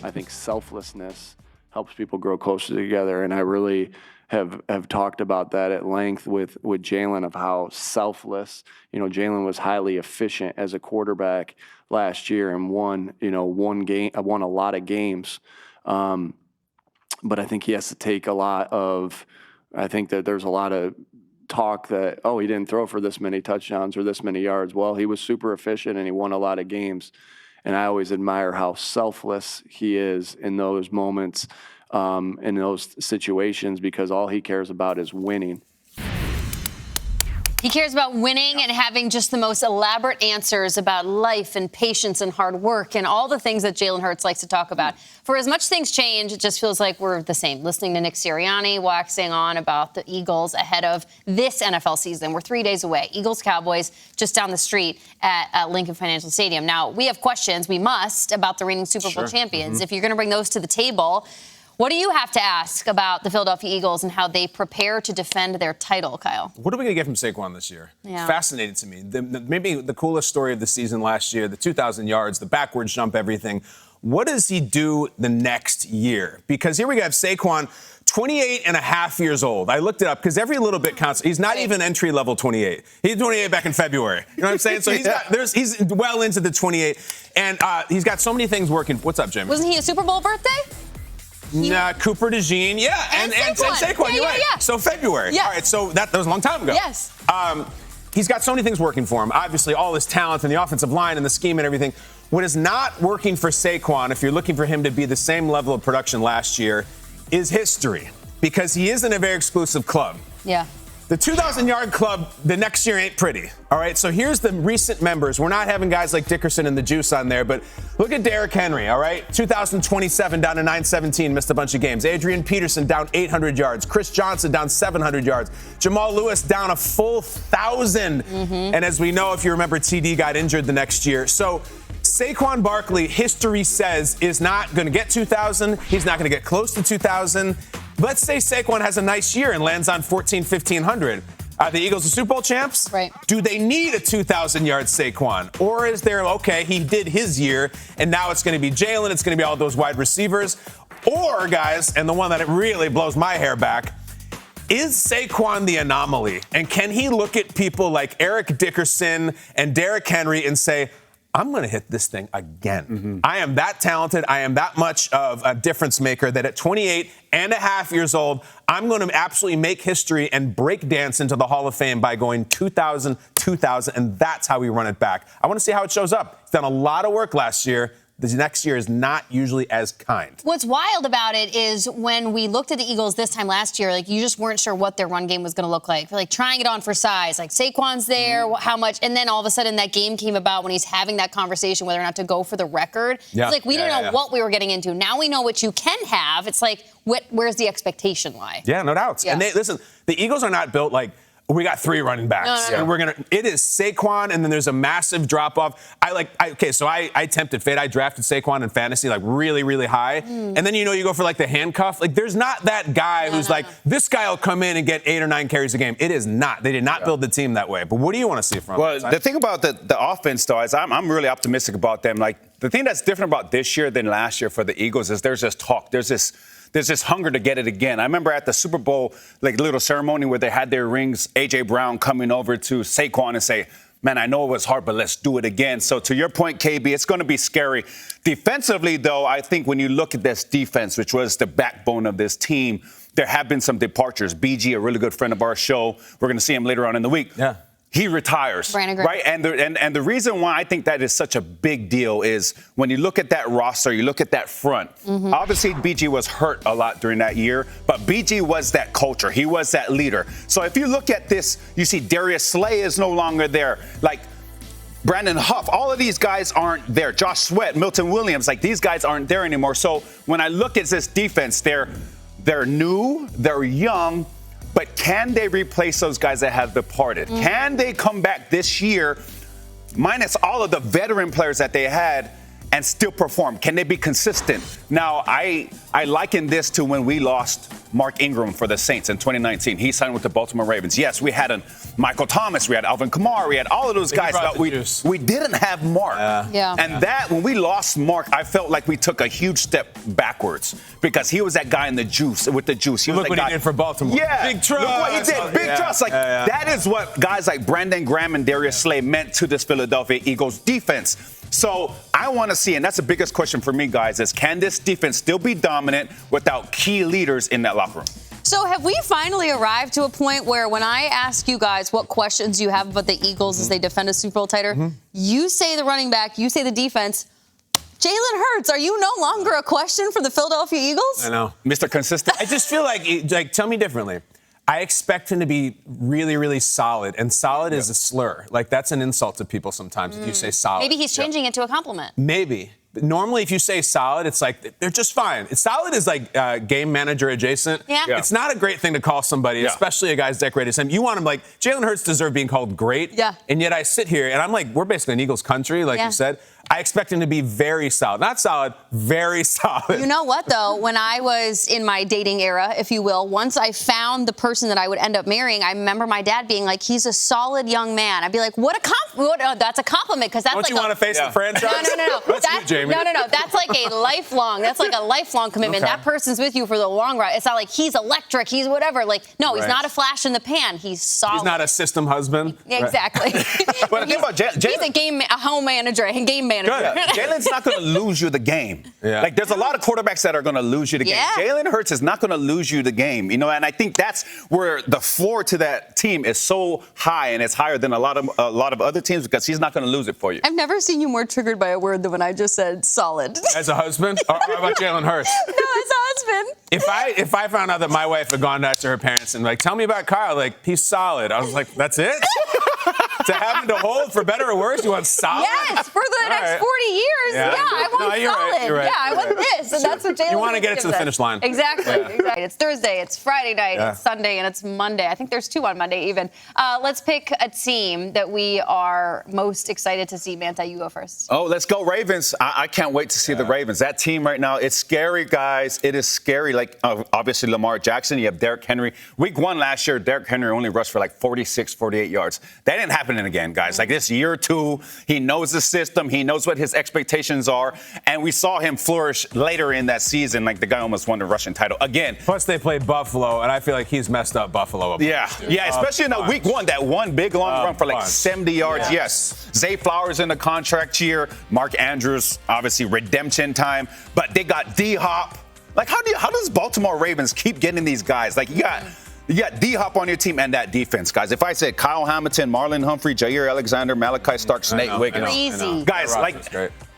I think selflessness helps people grow closer together. And I really have talked about that at length with Jalen, of how selfless, Jalen was highly efficient as a quarterback last year and won a lot of games. But I think he has to take I think that there's a lot of talk that, he didn't throw for this many touchdowns or this many yards. Well, he was super efficient and he won a lot of games. And I always admire how selfless he is in those moments, in those situations, because all he cares about is winning. He cares about winning and having just the most elaborate answers about life and patience and hard work and all the things that Jalen Hurts likes to talk about. For as much things change, it just feels like we're the same. Listening to Nick Sirianni waxing on about the Eagles ahead of this NFL season. We're 3 days away. Eagles-Cowboys just down the street at Lincoln Financial Stadium. Now, we have questions, we must, about the reigning Super Bowl champions. If you're going to bring those to the table, what do you have to ask about the Philadelphia Eagles and how they prepare to defend their title, Kyle? What are we going to get from Saquon this year? Yeah. Fascinating to me. Maybe the coolest story of the season last year, the 2,000 yards, the backwards jump, everything. What does he do the next year? Because here we have Saquon, 28 and a half years old. I looked it up because every little bit counts. He's not even entry level 28. He's 28 back in February. You know what I'm saying? So he's well into the 28. And he's got so many things working. What's up, Jim? Wasn't he a Super Bowl birthday? Nah, Cooper DeJean, and Saquon, you're right. So February. Yeah. All right, so that was a long time ago. Yes. He's got so many things working for him. Obviously, all his talent and the offensive line and the scheme and everything. What is not working for Saquon, if you're looking for him to be the same level of production last year, is history. Because he is in a very exclusive club. Yeah. The 2,000-yard club the next year ain't pretty. All right, so here's the recent members. We're not having guys like Dickerson and the Juice on there, but look at Derrick Henry, all right? 2027 down to 917, missed a bunch of games. Adrian Peterson down 800 yards. Chris Johnson down 700 yards. Jamal Lewis down a full 1,000. And as we know, if you remember, TD got injured the next year. So Saquon Barkley, history says, is not going to get 2,000. He's not going to get close to 2,000. Let's say Saquon has a nice year and lands on 1,500. Are the Eagles the Super Bowl champs? Right. Do they need a 2,000-yard Saquon? Or is there, he did his year, and now it's going to be Jalen, it's going to be all those wide receivers? Or, guys, and the one that really blows my hair back, is Saquon the anomaly? And can he look at people like Eric Dickerson and Derrick Henry and say, I'm going to hit this thing again. I am that talented. I am that much of a difference maker that at 28 and a half years old, I'm going to absolutely make history and break dance into the Hall of Fame by going 2,000, and that's how we run it back. I want to see how it shows up. He's done a lot of work last year. The next year is not usually as kind. What's wild about it is when we looked at the Eagles this time last year, you just weren't sure what their run game was going to look like. Trying it on for size. Saquon's there, how much? And then all of a sudden that game came about when he's having that conversation whether or not to go for the record. Yeah. It's we didn't know what we were getting into. Now we know what you can have. It's where's the expectation lie? Yeah, no doubt. Yeah. And listen, the Eagles are not built we got 3 running backs. No. And it is Saquon, and then there's a massive drop-off. I tempted fate. I drafted Saquon in fantasy, really, really high. And then, you go for, the handcuff. There's not that guy who's this guy will come in and get 8 or 9 carries a game. It is not. They did not build the team that way. But what do you want to see from them? Well, the thing about the offense, though, is I'm really optimistic about them. The thing that's different about this year than last year for the Eagles is there's this talk. There's this hunger to get it again. I remember at the Super Bowl, little ceremony where they had their rings, A.J. Brown coming over to Saquon and say, man, I know it was hard, but let's do it again. So to your point, KB, it's going to be scary. Defensively, though, I think when you look at this defense, which was the backbone of this team, there have been some departures. BG, a really good friend of our show, we're going to see him later on in the week. Yeah. He retires, right? And the reason why I think that is such a big deal is when you look at that roster, you look at that front. Obviously, BG was hurt a lot during that year, but BG was that culture. He was that leader. So if you look at this, you see Darius Slay is no longer there. Brandon Huff, all of these guys aren't there. Josh Sweat, Milton Williams, these guys aren't there anymore. So when I look at this defense, they're new, they're young, but can they replace those guys that have departed? Can they come back this year, minus all of the veteran players that they had, and still perform? Can they be consistent? Now, I liken this to when we lost Mark Ingram for the Saints in 2019. He signed with the Baltimore Ravens. Yes, we had Michael Thomas, we had Alvin Kamara, we had all of those guys, but we didn't have Mark. And that, when we lost Mark, I felt like we took a huge step backwards because he was that guy in the juice, with the juice. He was Look what he did for Baltimore. Yeah. Big trust. Look what he did. Big trust. Like, that is what guys like Brandon Graham and Darius Slay meant to this Philadelphia Eagles defense. So I want to see, and that's the biggest question for me, guys, is can this defense still be dominant without key leaders in that locker room? So have we finally arrived to a point where when I ask you guys what questions you have about the Eagles as they defend a Super Bowl title, you say the running back, you say the defense, Jalen Hurts, are you no longer a question for the Philadelphia Eagles? I know. Mr. Consistent? I just feel like, tell me differently. I expect him to be really, really solid, and solid is a slur. Like, that's an insult to people sometimes if you say solid. Maybe he's changing it to a compliment. Maybe. But normally, if you say solid, it's like they're just fine. Solid is like game manager adjacent. Yeah. It's not a great thing to call somebody, especially a guy's decorated him. You want him like Jalen Hurts deserves being called great. Yeah. And yet I sit here and I'm like, we're basically an Eagles country, like you said. I expect him to be very solid. Not solid, very solid. You know what, though? When I was in my dating era, if you will, once I found the person that I would end up marrying, I remember my dad being like, he's a solid young man. I'd be like, that's a compliment, because that's Don't like you want to face the franchise? No. That's you, Jamie. No. That's like a lifelong commitment. Okay. That person's with you for the long run. It's not like he's electric, he's whatever. Like, no, he's not a flash in the pan. He's solid. He's not a system husband. Exactly. But think about Jalen. He's a home manager and game manager. Good. Jalen's not going to lose you the game. Yeah. Like, there's a lot of quarterbacks that are going to lose you the game. Jalen Hurts is not going to lose you the game, and I think that's where the floor to that team is so high, and it's higher than a lot of other teams, because he's not going to lose it for you. I've never seen you more triggered by a word than when I just said solid. As a husband? Or how about Jalen Hurts? No, as a husband. If I found out that my wife had gone nuts to her parents and like, tell me about Kyle, like, he's solid. I was like, that's it? To have him to hold, for better or worse, you want solid? Yes, for the next 40 years. Yeah, I want solid. You're right. Yeah, I want this. And that's what Jalen You want to get it to the finish line. Exactly. It's Thursday, it's Friday night, it's Sunday, and it's Monday. I think there's two on Monday even. Let's pick a team that we are most excited to see. Manta, you go first. Oh, let's go Ravens. I can't wait to see the Ravens. That team right now, it's scary, guys. It is scary. Like, obviously, Lamar Jackson, you have Derrick Henry. Week 1 last year, Derrick Henry only rushed for like 46, 48 yards. That didn't happen again, guys. Like, this year 2, he knows the system. He knows what his expectations are. And we saw him flourish later in that season. Like, the guy almost won the rushing title again. Plus, they played Buffalo, and I feel like he's messed up Buffalo. Especially in that week 1, that one big long run for like 70 yards. Yes. Zay Flowers in the contract year. Mark Andrews, obviously redemption time. But they got D-Hop. Like, how does Baltimore Ravens keep getting these guys? Like, you got D-Hop on your team and that defense, guys. If I said Kyle Hamilton, Marlon Humphrey, Jair Alexander, Malachi Starks, Nate Wiggins. Crazy. Guys,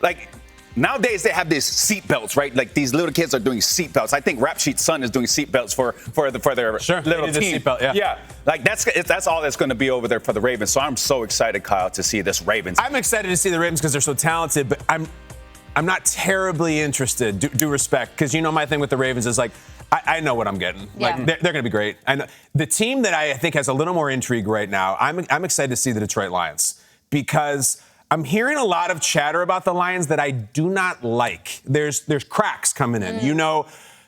like nowadays they have these seat belts, right? Like, these little kids are doing seat belts. I think Rap Sheet's son is doing seat belts for their little team. Yeah. Like, that's all that's going to be over there for the Ravens. So I'm so excited, Kyle, to see this Ravens. I'm excited to see the Ravens because they're so talented, but I'm not terribly interested. Due respect, because my thing with the Ravens is like, I know what I'm getting. Yeah. Like, they're going to be great. And the team that I think has a little more intrigue right now, I'm excited to see the Detroit Lions, because I'm hearing a lot of chatter about the Lions that I do not like. There's cracks coming in.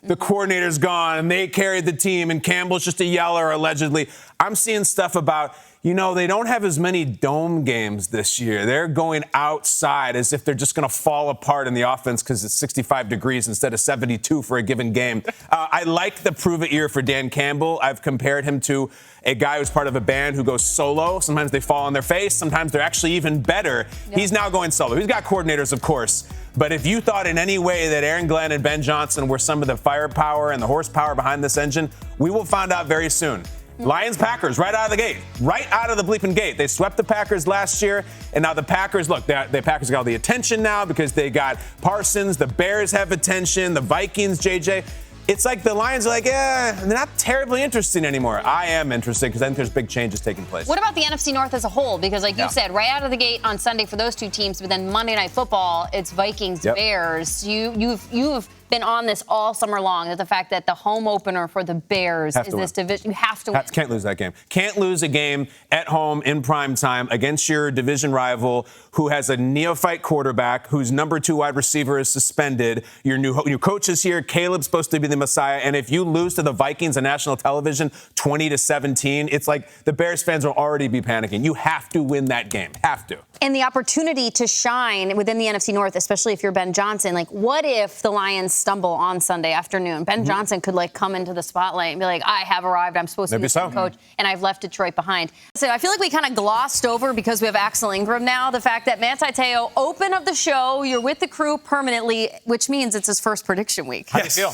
The coordinator's gone, and they carried the team, and Campbell's just a yeller, allegedly. I'm seeing stuff about, they don't have as many dome games this year. They're going outside as if they're just going to fall apart in the offense because it's 65 degrees instead of 72 for a given game. I like the prove-it year for Dan Campbell. I've compared him to a guy who's part of a band who goes solo. Sometimes they fall on their face. Sometimes they're actually even better. Yeah. He's now going solo. He's got coordinators, of course. But if you thought in any way that Aaron Glenn and Ben Johnson were some of the firepower and the horsepower behind this engine, we will find out very soon. Lions-Packers right out of the gate. Right out of the bleeping gate. They swept the Packers last year, and now the Packers, look, the Packers got all the attention now because they got Parsons. The Bears have attention. The Vikings, JJ. It's like the Lions are like, they're not terribly interesting anymore. I am interested because I think there's big changes taking place. What about the NFC North as a whole? Because like you said, right out of the gate on Sunday for those two teams, but then Monday Night Football, it's Vikings, Bears. You've been on this all summer long, that the fact that the home opener for the Bears is this division. You have to win. Can't lose that game. Can't lose a game at home in prime time against your division rival who has a neophyte quarterback whose number 2 wide receiver is suspended. Your new coach is here. Caleb's supposed to be the Messiah. And if you lose to the Vikings on national television 20-17, it's like the Bears fans will already be panicking. You have to win that game. Have to. And the opportunity to shine within the NFC North, especially if you're Ben Johnson. Like, what if the Lions stumble on Sunday afternoon? Ben Johnson could, like, come into the spotlight and be like, I have arrived. I'm supposed to be the coach, and I've left Detroit behind. So I feel like we kind of glossed over, because we have Axel Ingram now, the fact that Manti Te'o, open of the show, you're with the crew permanently, which means it's his first prediction week. How do you feel?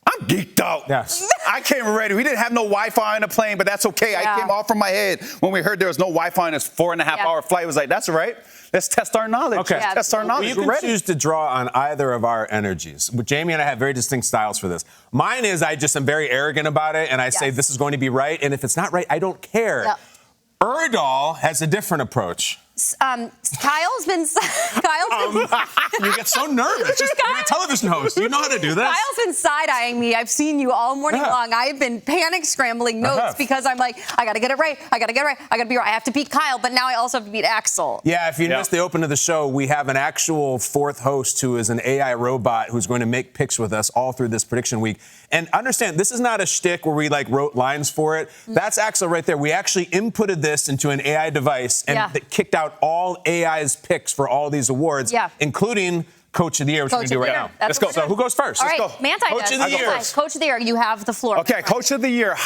I'm geeked out. Yes. I came ready. We didn't have no Wi-Fi on the plane, but that's okay. I came off from my head when we heard there was no Wi-Fi on this 4.5-hour flight. It was like, that's all right. Let's test our knowledge. Okay. Let's test our knowledge. Well, you can choose to draw on either of our energies. Jamie and I have very distinct styles for this. Mine is I just am very arrogant about it, and I say this is going to be right, and if it's not right, I don't care. Yep. Erdal has a different approach. Kyle's been You get so nervous. You're a television host. You know how to do this. Kyle's been side-eyeing me. I've seen you all morning long. I've been panic scrambling notes because I'm like, I got to get it right. I got to get it right. I got to be right. I have to beat Kyle, but now I also have to beat Axel. Yeah, if you missed the open of the show, we have an actual fourth host who is an AI robot who's going to make picks with us all through this prediction week. And understand, this is not a shtick where we like wrote lines for it. That's Axel right there. We actually inputted this into an AI device and kicked out all AI's picks for all these awards, including Coach of the Year, which we're going to do right now. Let's go. So who goes first? All right, Let's go. Manti Coach of the Year. Coach of the Year, you have the floor. Okay, Coach of the Year.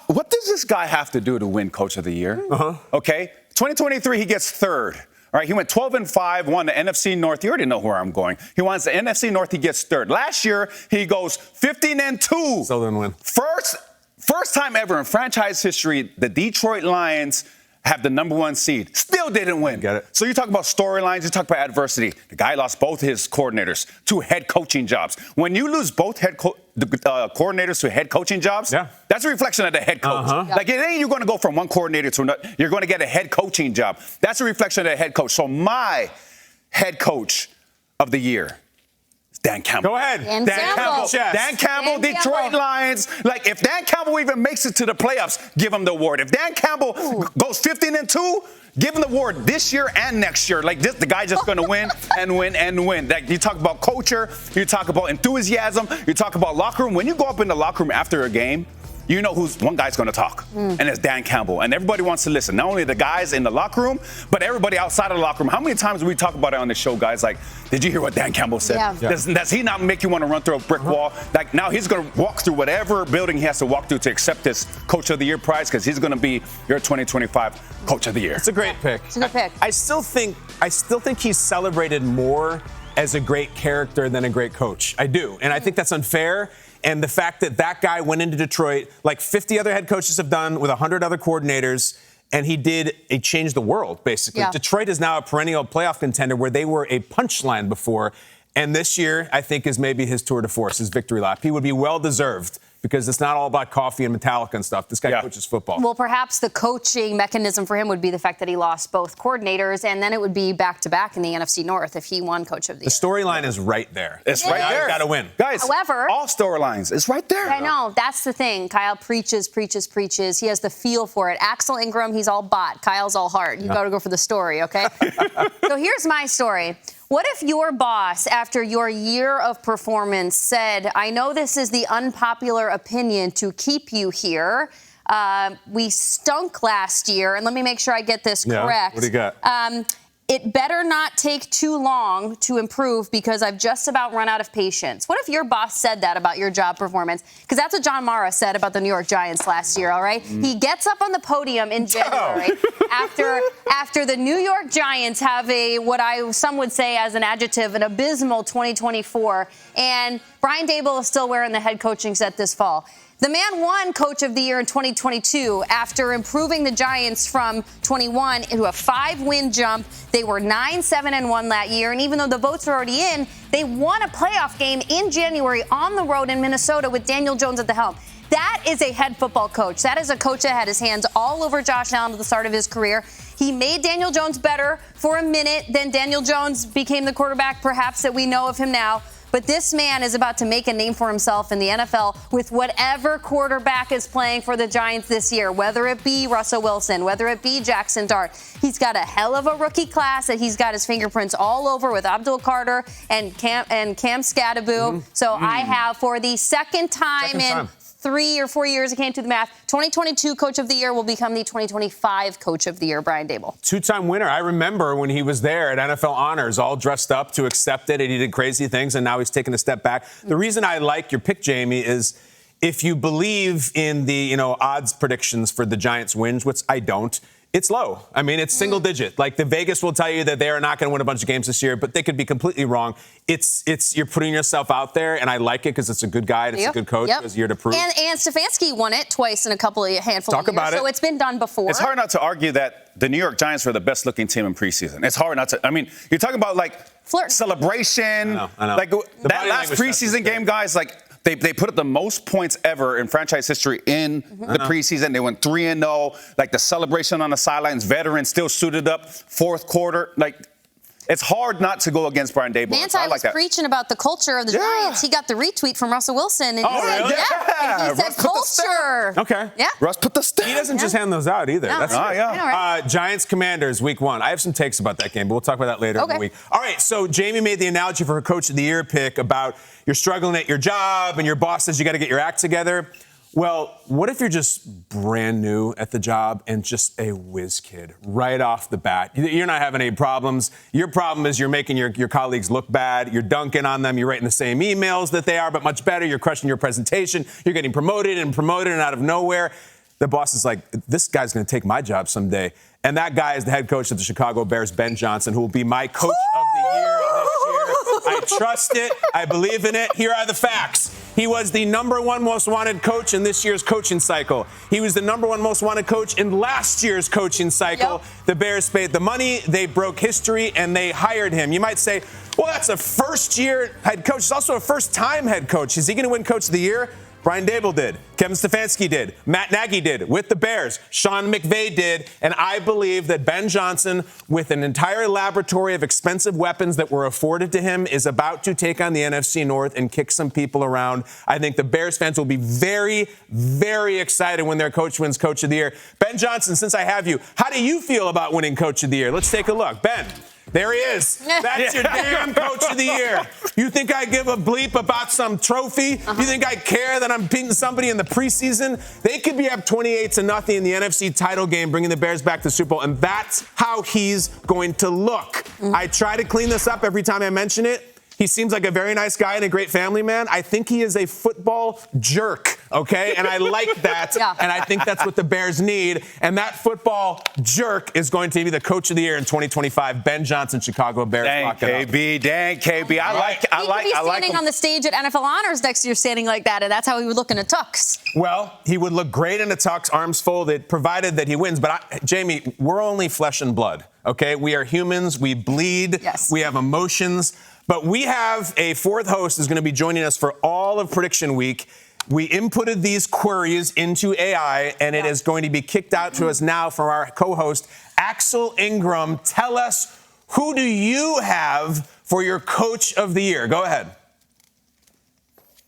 What does this guy have to do to win Coach of the Year? Okay, 2023, he gets third. All right, he went 12-5, won the NFC North. You already know where I'm going. He wants the NFC North. He gets third. Last year, he goes 15-2. Still didn't win. First time ever in franchise history, the Detroit Lions have the number 1 seed. Still didn't win. Get it. So you talk about storylines, you talk about adversity. The guy lost both his coordinators to head coaching jobs. When you lose both coordinators to head coaching jobs, that's a reflection of the head coach. Like, it ain't you're going to go from one coordinator to another. You're going to get a head coaching job. That's a reflection of the head coach. So my head coach of the year, Dan Campbell. Go ahead. Dan Campbell. Dan Campbell, Detroit Lions. Like, if Dan Campbell even makes it to the playoffs, give him the award. If Dan Campbell goes 15-2, give him the award this year and next year. Like, the guy's just going to win and win and win. Like, you talk about culture, you talk about enthusiasm, you talk about locker room. When you go up in the locker room after a game, you know who's one guy's going to talk, and it's Dan Campbell. And everybody wants to listen. Not only the guys in the locker room, but everybody outside of the locker room. How many times do we talk about it on the show, guys? Like, did you hear what Dan Campbell said? Does he not make you want to run through a brick wall? Like, now he's going to walk through whatever building he has to walk through to accept this Coach of the Year prize, because he's going to be your 2025 Coach of the Year. It's a great pick. It's a good pick. I still think he's celebrated more as a great character than a great coach. I do. And I think that's unfair. And the fact that guy went into Detroit like 50 other head coaches have done with 100 other coordinators, and he changed the world, basically. Detroit is now a perennial playoff contender where they were a punchline before. And this year, I think, is maybe his tour de force, his victory lap. He would be well-deserved, because it's not all about coffee and Metallica and stuff. This guy coaches football. Well, perhaps the coaching mechanism for him would be the fact that he lost both coordinators, and then it would be back-to-back in the NFC North if he won Coach of the Year. The storyline is right there. It's right there. Got to win. Guys, however, all storylines. It's right there. I know. That's the thing. Kyle preaches. He has the feel for it. Axel Ingram, he's all bot. Kyle's all heart. You got to go for the story, okay? So here's my story. What if your boss, after your year of performance, said, I know this is the unpopular opinion to keep you here. We stunk last year, and let me make sure I get this correct. What do you got? It better not take too long to improve, because I've just about run out of patience. What if your boss said that about your job performance? Because that's what John Mara said about the New York Giants last year, all right? He gets up on the podium in January after the New York Giants have some would say as an adjective, an abysmal 2024. And Brian Daboll is still wearing the head coaching set this fall. The man won Coach of the Year in 2022 after improving the Giants from 21 into a 5-win jump. They were 9-7-1 that year, and even though the votes were already in, they won a playoff game in January on the road in Minnesota with Daniel Jones at the helm. That is a head football coach. That is a coach that had his hands all over Josh Allen at the start of his career. He made Daniel Jones better for a minute. Then Daniel Jones became the quarterback, perhaps, that we know of him now. but this man is about to make a name for himself in the NFL with whatever quarterback is playing for the Giants this year, whether it be Russell Wilson, whether it be Jackson Dart. He's got a hell of a rookie class that he's got his fingerprints all over with Abdul Carter and Cam Scadaboo. So I have, for the second time in 3 or 4 years, I can't do the math, 2022 Coach of the Year will become the 2025 Coach of the Year, Brian Daboll. Two-time winner. I remember when he was there at NFL Honors, all dressed up to accept it, and he did crazy things, and now he's taking a step back. The reason I like your pick, Jamie, is if you believe in the odds predictions for the Giants wins, which I don't, it's low. I mean, it's single digit. Like, the Vegas will tell you that they are not going to win a bunch of games this year, but they could be completely wrong. It's you're putting yourself out there, and I like it because it's a good guy and it's a good coach. It's a year to prove. And Stefanski won it twice in a handful of years. So it's been done before. It's hard not to argue that the New York Giants were the best looking team in preseason. It's hard not to. I mean, you're talking about celebration. I know. Like that last preseason game, guys, like they put up the most points ever in franchise history in the preseason. They went 3-0. Like the celebration on the sidelines, veterans still suited up, fourth quarter. Like, it's hard not to go against Brian Daboll. Manti was preaching about the culture of the Giants. He got the retweet from Russell Wilson. And he said, really? Yeah. And he said culture. Okay. Yeah. Russ put the stamp. He doesn't just hand those out either. No. That's Giants Commanders week 1. I have some takes about that game, but we'll talk about that later in the week. All right, so Jamie made the analogy for her Coach of the Year pick about you're struggling at your job and your boss says you got to get your act together. Well, what if you're just brand new at the job and just a whiz kid right off the bat? You're not having any problems. Your problem is you're making your colleagues look bad. You're dunking on them. You're writing the same emails that they are, but much better. You're crushing your presentation. You're getting promoted and out of nowhere. The boss is like, this guy's going to take my job someday. And that guy is the head coach of the Chicago Bears, Ben Johnson, who will be my coach of the year this year. I trust it. I believe in it. Here are the facts. He was the #1 most wanted coach in this year's coaching cycle. He was the #1 most wanted coach in last year's coaching cycle. The Bears paid the money, they broke history, and they hired him. You might say, well, that's a first-year head coach. It's also a first-time head coach. Is he going to win Coach of the Year? Brian Daboll did. Kevin Stefanski did. Matt Nagy did with the Bears. Sean McVay did. And I believe that Ben Johnson, with an entire laboratory of expensive weapons that were afforded to him, is about to take on the NFC North and kick some people around. I think the Bears fans will be very, very excited when their coach wins Coach of the Year. Ben Johnson, since I have you, how do you feel about winning Coach of the Year? Let's take a look. Ben. There he is. That's your damn Coach of the Year. You think I give a bleep about some trophy? You think I care that I'm beating somebody in the preseason? They could be up 28-0 in the NFC title game, bringing the Bears back to the Super Bowl, and that's how he's going to look. I try to clean this up every time I mention it. He seems like a very nice guy and a great family man. I think he is a football jerk, okay? And I like that. And I think that's what the Bears need. And that football jerk is going to be the Coach of the Year in 2025. Ben Johnson, Chicago Bears. Dang, KB. Dang, KB. I like He could be standing on the stage at NFL Honors next year standing like that, and that's how he would look in a tux. Well, he would look great in a tux, arms folded, provided that he wins. But, Jamie, we're only flesh and blood, okay? We are humans. We bleed. Yes. We have emotions. But we have a fourth host who's going to be joining us for all of Prediction Week. We inputted these queries into AI, and it is going to be kicked out to us now from our co-host, Axel Ingram. Tell us, who do you have for your Coach of the Year? Go ahead.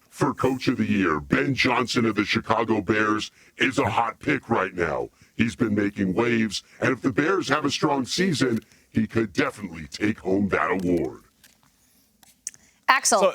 For Coach of the Year, Ben Johnson of the Chicago Bears is a hot pick right now. He's been making waves, and if the Bears have a strong season, he could definitely take home that award. Axel,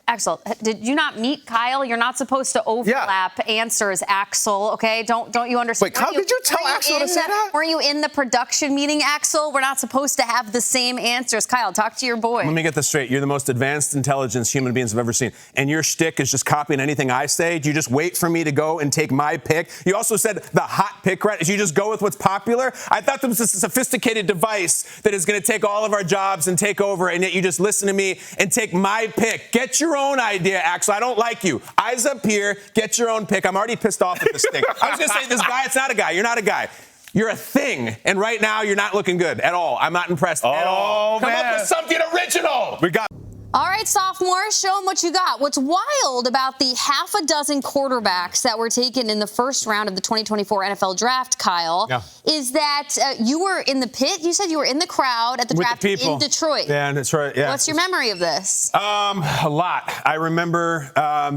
Axel, did you not meet Kyle? You're not supposed to overlap answers, Axel, okay? Don't you understand? Wait, Kyle, did you tell Axel to say that? Were you in the production meeting, Axel? We're not supposed to have the same answers. Kyle, talk to your boy. Let me get this straight. You're the most advanced intelligence human beings I've ever seen. And your shtick is just copying anything I say? Do you just wait for me to go and take my pick? You also said the hot pick, right? You just go with what's popular? I thought this was a sophisticated device that is going to take all of our jobs and take over, and yet you just listen to me and take my pick. Get your own idea, Axel. I don't like you. Eyes up here. Get your own pick. I'm already pissed off at this thing. I was going to say, this guy, it's not a guy. You're not a guy. You're a thing. And right now, you're not looking good at all. I'm not impressed at all. Come up with something original. We got All right, sophomore, show them what you got. What's wild about the half a dozen quarterbacks that were taken in the first round of the 2024 NFL draft, Kyle, is that you were in the pit. You said you were in the crowd at the draft in Detroit. Yeah, in Detroit, yeah. What's your memory of this? A lot. I remember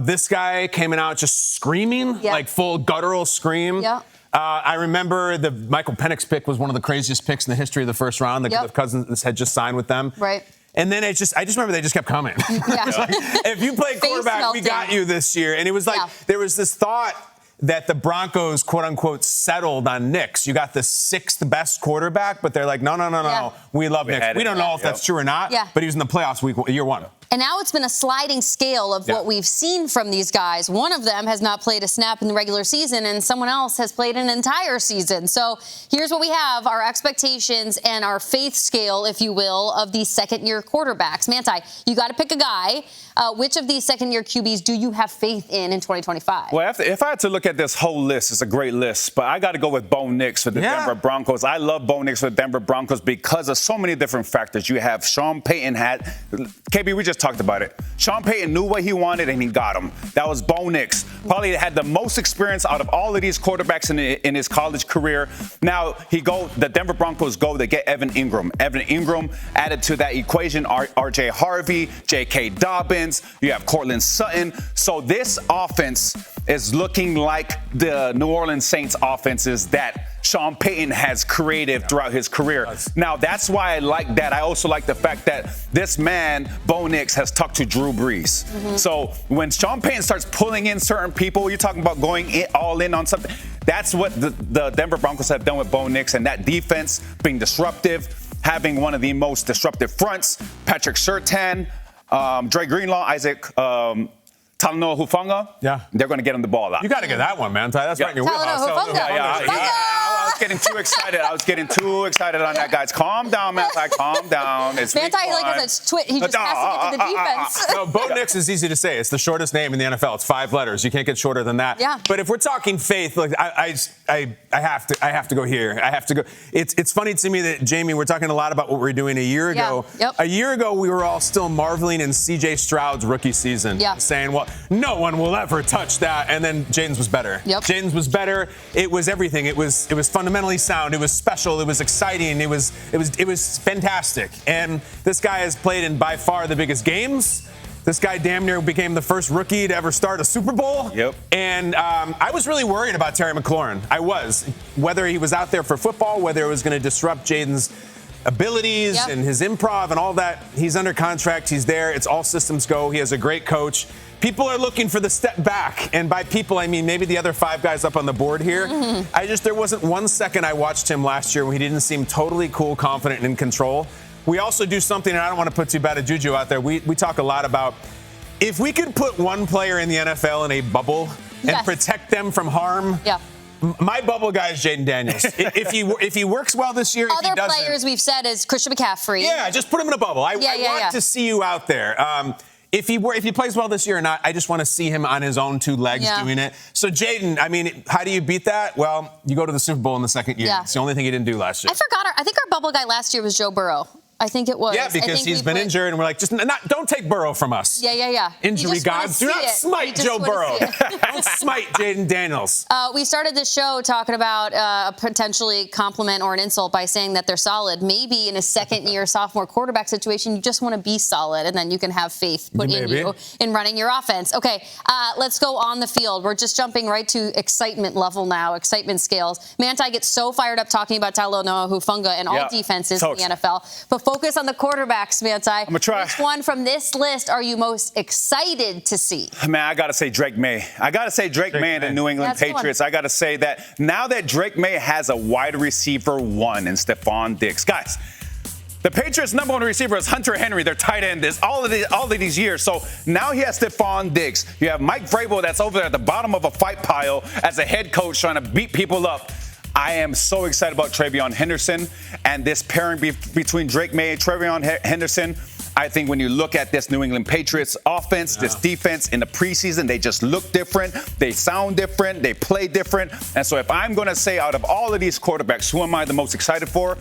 this guy came out just screaming, like full guttural scream. Yeah. I remember the Michael Penix pick was one of the craziest picks in the history of the first round. The Cousins had just signed with them. Right. And then I just remember they just kept coming. Yeah. Like, if you play quarterback, we got you this year. And it was like there was this thought that the Broncos, quote unquote, settled on Nix. You got the 6th best quarterback, but they're like, no. We love Nix. We don't know if that's true or not, but he was in the playoffs year 1. And now it's been a sliding scale of what we've seen from these guys. One of them has not played a snap in the regular season, and someone else has played an entire season. So here's what we have, our expectations and our faith scale, if you will, of these second-year quarterbacks. Manti, you got to pick a guy. Which of these second-year QBs do you have faith in 2025? Well, if I had to look at this whole list, it's a great list, but I got to go with Bo Nix for the Denver Broncos. I love Bo Nix for the Denver Broncos because of so many different factors. You have Sean Payton KB, we just talked about it. Sean Payton knew what he wanted, and he got him. That was Bo Nix. Probably had the most experience out of all of these quarterbacks in his college career. Now, the Denver Broncos they get Evan Ingram. Evan Ingram added to that equation, R.J. Harvey, J.K. Dobbins. You have Cortland Sutton. So this offense is looking like the New Orleans Saints offenses that Sean Payton has created throughout his career. Now, that's why I like that. I also like the fact that this man, Bo Nix, has talked to Drew Brees. So when Sean Payton starts pulling in certain people, you're talking about going all in on something. That's what the Denver Broncos have done with Bo Nix, and that defense being disruptive, having one of the most disruptive fronts, Patrick Surtain, Dre Greenlaw, Isaac Talanoa Hufanga. Yeah. They're going to get him the ball out. You got to get that one, man. That's right in your wheelhouse. I was getting too excited. On that, guys. Calm down, Manti. Calm down. It's Manti, like I said, he just has to get to the defense. No, Bo Nix is easy to say. It's the shortest name in the NFL. It's 5 letters. You can't get shorter than that. Yeah. But if we're talking faith, like I have to go here. I have to go. It's funny to me that, Jamie, we're talking a lot about what we were doing a year ago. A year ago, we were all still marveling in C.J. Stroud's rookie season, saying, well, no one will ever touch that. And then Jaden's was better. Jaden's was better. It was everything. It was fundamentally sound. It was special. It was exciting. It was fantastic. And this guy has played in by far the biggest games. This guy damn near became the first rookie to ever start a Super Bowl. And I was really worried about Terry McLaurin. I was. Whether he was out there for football, whether it was going to disrupt Jaden's abilities and his improv and all that. He's under contract. He's there. It's all systems go. He has a great coach. People are looking for the step back. And by people, I mean maybe the other 5 guys up on the board here. There wasn't one second I watched him last year where he didn't seem totally cool, confident, and in control. We also do something, and I don't want to put too bad a juju out there. We talk a lot about if we could put one player in the NFL in a bubble and protect them from harm. My bubble guy is Jaden Daniels. if he works well this year, other players we've said is Christian McCaffrey. Yeah, just put him in a bubble. I want to see you out there. If he plays well this year or not, I just want to see him on his own 2 legs doing it. So, Jaden, I mean, how do you beat that? Well, you go to the Super Bowl in the second year. It's the only thing he didn't do last year. I think our bubble guy last year was Joe Burrow. I think it was. Yeah, because he's been injured, and we're like, don't take Burrow from us. Injury gods. Do not smite Joe Burrow. Don't smite Jaden Daniels. We started this show talking about a potentially compliment or an insult by saying that they're solid. Maybe in a second-year sophomore quarterback situation, you just want to be solid, and then you can have faith put in you in running your offense. Okay, let's go on the field. We're just jumping right to excitement level now, excitement scales. Manti gets so fired up talking about Talanoa Hufanga and all defenses in the NFL. But focus on the quarterbacks, Manti. I'm going to try. Which one from this list are you most excited to see? Man, I got to say Drake May. Drake May and the New England Patriots. I got to say that now that Drake May has a wide receiver 1 in Stephon Diggs. Guys, the Patriots' number 1 receiver is Hunter Henry, their tight end, all of these years. So now he has Stephon Diggs. You have Mike Vrabel that's over there at the bottom of a fight pile as a head coach trying to beat people up. I am so excited about TreVeyon Henderson and this pairing between Drake May and TreVeyon Henderson. I think when you look at this New England Patriots offense, this defense in the preseason, they just look different. They sound different. They play different. And so if I'm going to say out of all of these quarterbacks, who am I the most excited for?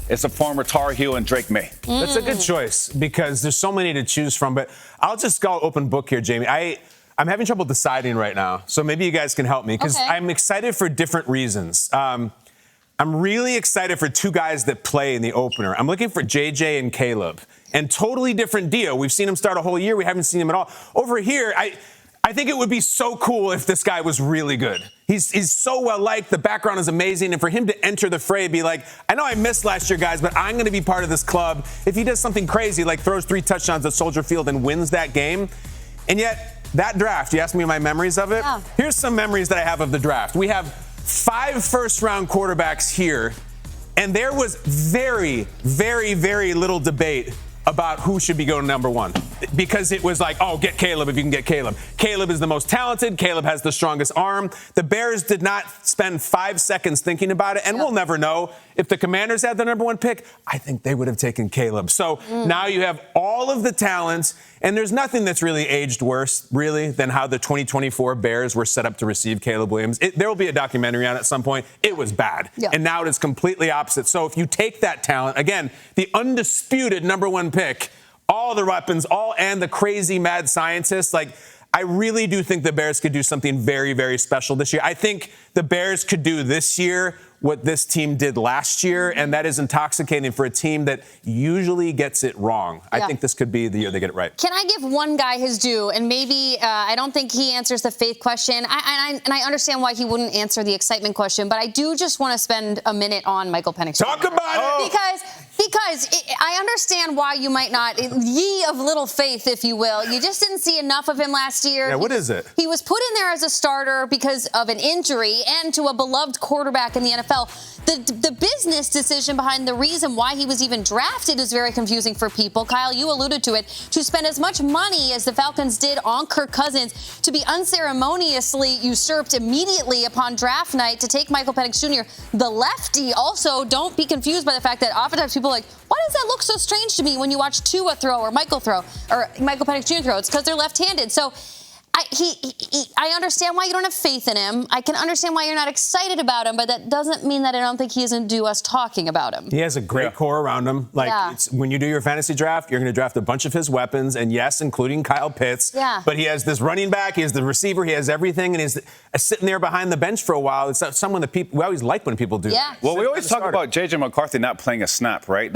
it's a former Tar Heel and Drake May. That's a good choice because there's so many to choose from. But I'll just go open book here, Jamie. I'm having trouble deciding right now, so maybe you guys can help me because I'm excited for different reasons. I'm really excited for two guys that play in the opener. I'm looking for JJ and Caleb, and totally different deal. We've seen him start a whole year. We haven't seen him at all. Over here, I think it would be so cool if this guy was really good. He's so well-liked. The background is amazing. And for him to enter the fray, be like, I know I missed last year, guys, but I'm going to be part of this club. If he does something crazy, like throws 3 touchdowns at Soldier Field and wins that game. And yet, that draft, you asked me my memories of it? Yeah. Here's some memories that I have of the draft. We have 5 first-round quarterbacks here, and there was very, very, very little debate about who should be going number 1 because it was like, oh, get Caleb if you can get Caleb. Caleb is the most talented. Caleb has the strongest arm. The Bears did not spend 5 seconds thinking about it, and we'll never know. If the Commanders had the number 1 pick, I think they would have taken Caleb. So now you have all of the talent, and there's nothing that's really aged worse, really, than how the 2024 Bears were set up to receive Caleb Williams. There will be a documentary on it at some point. It was bad. Yeah. And now it is completely opposite. So if you take that talent, again, the undisputed number 1 pick, all the weapons, and the crazy mad scientists, like, I really do think the Bears could do something very, very special this year. I think the Bears could do this year what this team did last year, and that is intoxicating for a team that usually gets it wrong. I think this could be the year they get it right. Can I give one guy his due? And maybe I don't think he answers the faith question. I understand why he wouldn't answer the excitement question, but I do just want to spend a minute on Michael Penix. Talk about it! Because I understand why you might not, ye of little faith, if you will. You just didn't see enough of him last year. Yeah, what is it? He was put in there as a starter because of an injury and to a beloved quarterback in the NFL. The business decision behind the reason why he was even drafted is very confusing for people. Kyle, you alluded to it. To spend as much money as the Falcons did on Kirk Cousins, to be unceremoniously usurped immediately upon draft night to take Michael Penix Jr., the lefty. Also, don't be confused by the fact that oftentimes people are like, why does that look so strange to me when you watch Tua throw or Michael Penix Jr. throw? It's because they're left-handed. So I understand why you don't have faith in him. I can understand why you're not excited about him, but that doesn't mean that I don't think he isn't due us talking about him. He has a great core around him. When you do your fantasy draft, you're going to draft a bunch of his weapons, and yes, including Kyle Pitts. Yeah. But he has this running back, he has the receiver, he has everything, and he's sitting there behind the bench for a while. It's someone that we always like when people do. Yeah. Well, we always talk about J.J. McCarthy not playing a snap, right?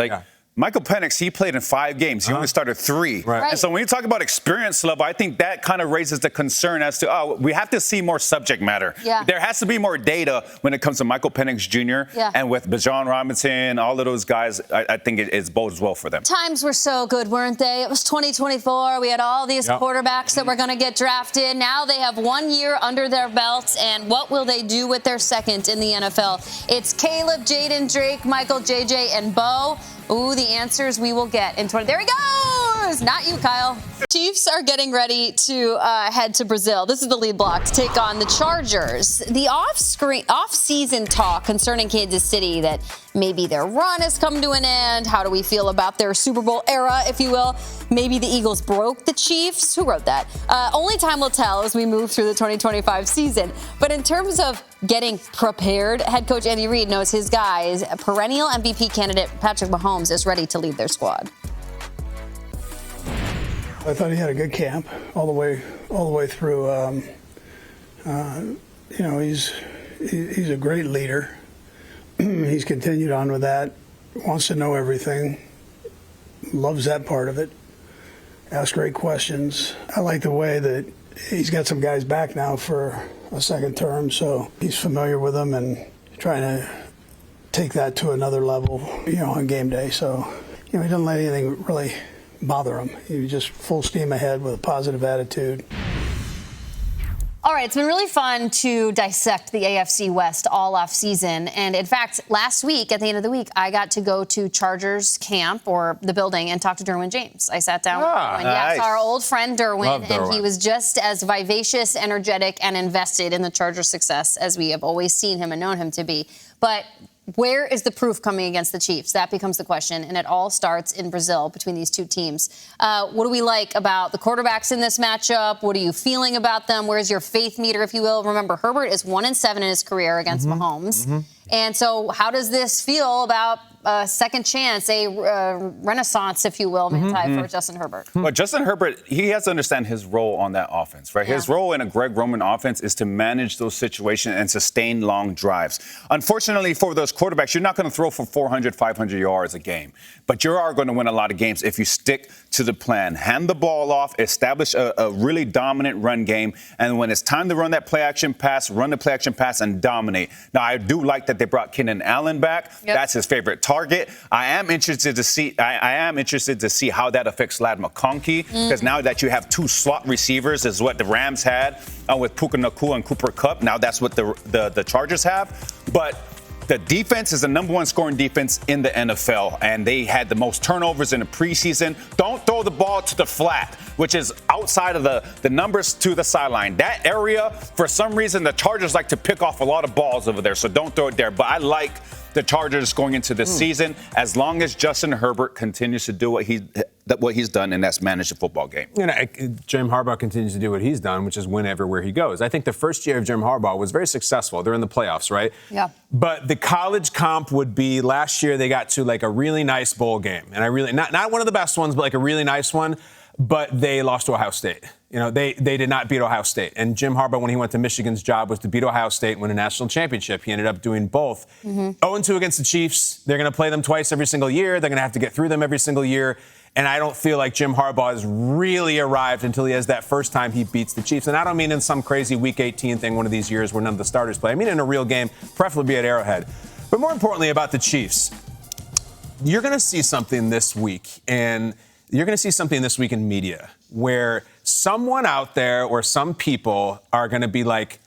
Michael Penix, he played in 5 games. He only started 3. Right. And so when you talk about experience level, I think that kind of raises the concern as to, we have to see more subject matter. Yeah. There has to be more data when it comes to Michael Penix Jr. Yeah. And with Bijan Robinson, all of those guys, I think it bodes well for them. Times were so good, weren't they? It was 2024. We had all these quarterbacks that were going to get drafted. Now they have 1 year under their belts, and what will they do with their second in the NFL? It's Caleb, Jaden, Drake, Michael, JJ, and Bo. Ooh, the answers we will get in 20. There he goes! Not you, Kyle. Chiefs are getting ready to head to Brazil. This is the lead block to take on the Chargers. The off-season talk concerning Kansas City that maybe their run has come to an end. How do we feel about their Super Bowl era, if you will? Maybe the Eagles broke the Chiefs. Who wrote that? Only time will tell as we move through the 2025 season. But in terms of getting prepared, head coach Andy Reid knows his guys. Perennial MVP candidate Patrick Mahomes is ready to lead their squad. I thought he had a good camp all the way through. He's a great leader. He's continued on with that. Wants to know everything. Loves that part of it. Asks great questions. I like the way that he's got some guys back now for a second term, so he's familiar with them and trying to take that to another level, on game day. So, he doesn't let anything really bother him. He was just full steam ahead with a positive attitude. All right, it's been really fun to dissect the AFC West all off season. And in fact, last week, at the end of the week, I got to go to Chargers camp or the building and talk to Derwin James. I sat down with Derwin. Nice. Yes, our old friend Derwin. Derwin. And he was just as vivacious, energetic, and invested in the Chargers' success as we have always seen him and known him to be. But where is the proof coming against the Chiefs? That becomes the question, and it all starts in Brazil between these two teams. What do we like about the quarterbacks in this matchup? What are you feeling about them? Where's your faith meter, if you will? Remember, Herbert is 1-7 in his career against Mahomes. And so how does this feel about a second chance, a renaissance, if you will, for Justin Herbert. But Justin Herbert, he has to understand his role on that offense, right? Yeah. His role in a Greg Roman offense is to manage those situations and sustain long drives. Unfortunately for those quarterbacks, you're not going to throw for 400, 500 yards a game. But you are going to win a lot of games if you stick to the plan. Hand the ball off, establish a really dominant run game, and when it's time to run that play-action pass, run the play-action pass and dominate. Now, I do like that they brought Keenan Allen back. Yep. That's his favorite target. I am interested to see how that affects Ladd McConkey, because now that you have two slot receivers, is what the Rams had with Puka Nacua and Cooper Kupp. Now that's what the Chargers have. But the defense is the number one scoring defense in the NFL, and they had the most turnovers in the preseason. Don't throw the ball to the flat, which is outside of the numbers to the sideline. That area, for some reason, the Chargers like to pick off a lot of balls over there, so don't throw it there. But I like the Chargers going into this season as long as Justin Herbert continues to do what he's done, and that's manage the football game. Jim Harbaugh continues to do what he's done, which is win everywhere he goes. I think the first year of Jim Harbaugh was very successful. They're in the playoffs, right? Yeah. But the college comp would be last year they got to like a really nice bowl game. And I really, not one of the best ones, but like a really nice one. But they lost to Ohio State. They did not beat Ohio State. And Jim Harbaugh, when he went to Michigan's job was to beat Ohio State and win a national championship. He ended up doing both. 0-2 against the Chiefs. They're going to play them twice every single year. They're going to have to get through them every single year. And I don't feel like Jim Harbaugh has really arrived until he has that first time he beats the Chiefs. And I don't mean in some crazy Week 18 thing, one of these years where none of the starters play. I mean in a real game, preferably at Arrowhead. But more importantly about the Chiefs, you're going to see something this week. And you're going to see something this week in media where someone out there or some people are going to be like,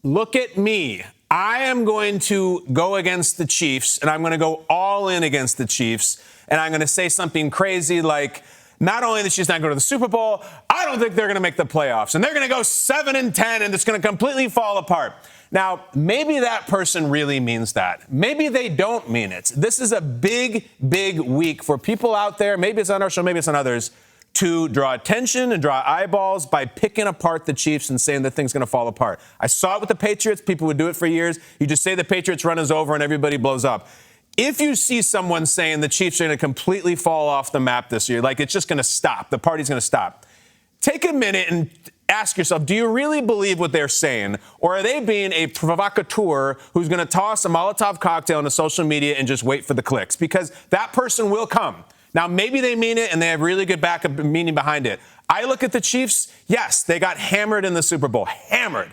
look at me. I am going to go against the Chiefs, and I'm going to go all in against the Chiefs, and I'm going to say something crazy like, not only the Chiefs not going to the Super Bowl, I don't think they're going to make the playoffs, and they're going to go 7-10, and it's going to completely fall apart. Now, maybe that person really means that. Maybe they don't mean it. This is a big, big week for people out there, maybe it's on our show, maybe it's on others, to draw attention and draw eyeballs by picking apart the Chiefs and saying that thing's going to fall apart. I saw it with the Patriots. People would do it for years. You just say the Patriots run us over and everybody blows up. If you see someone saying the Chiefs are going to completely fall off the map this year, like it's just going to stop, the party's going to stop, take a minute and ask yourself, do you really believe what they're saying? Or are they being a provocateur who's going to toss a Molotov cocktail into social media and just wait for the clicks? Because that person will come. Now, maybe they mean it and they have really good backup meaning behind it. I look at the Chiefs. Yes, they got hammered in the Super Bowl. Hammered.